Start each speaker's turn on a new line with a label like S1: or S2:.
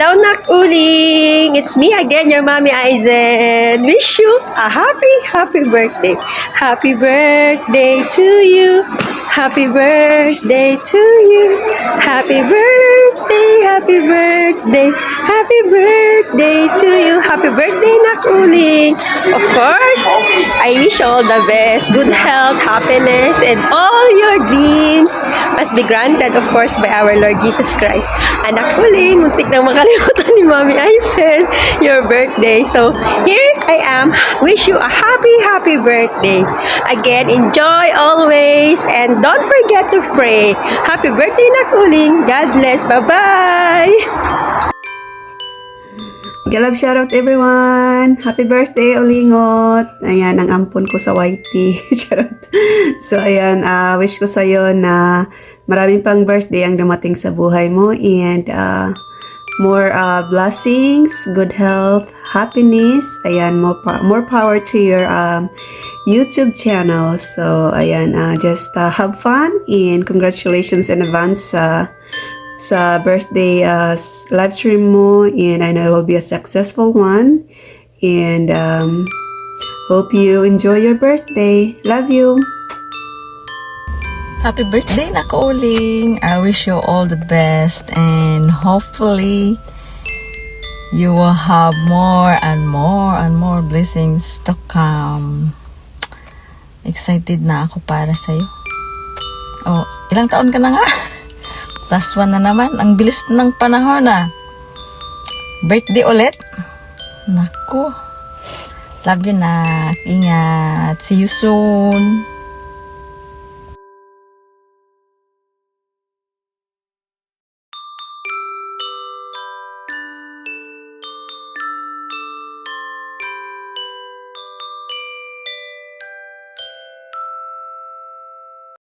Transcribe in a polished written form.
S1: Hello, Nak Uling! It's me again, your Mommy Aizen. Wish you a happy birthday. Happy birthday to you. Happy birthday to you. Happy birthday, happy birthday. Happy birthday to you. Happy birthday, Nak Uling. Of course, I wish you all the best. Good health, happiness, and all your dreams must be granted, of course, by our Lord Jesus Christ. Anak Uling, muntik nang makalimutan ni Mommy Aizen your birthday. So, here I am. Wish you a happy birthday. Again, enjoy always. And don't forget to pray. Happy birthday, Nak Uling. God bless. Bye-bye.
S2: Galab shoutout everyone! Happy birthday, Ulingot! Ayan, ang ampon ko sa YT. Charot. So, ayan, wish ko sa'yo na maraming pang birthday ang dumating sa buhay mo and more blessings, good health, happiness. Ayan, more power to your YouTube channel. So, ayan, just have fun and congratulations in advance sa birthday live stream mo, and I know it will be a successful one, and hope you enjoy your birthday. Love you.
S3: Happy birthday, Nak Uling. I wish you all the best and hopefully you will have more and more blessings to come. Excited na ako para sa'yo. Oh, ilang taon ka na nga? Last one na naman. Ang bilis ng panahon na. Birthday ulit. Naku. Love you, Nak. Ingat. See you soon.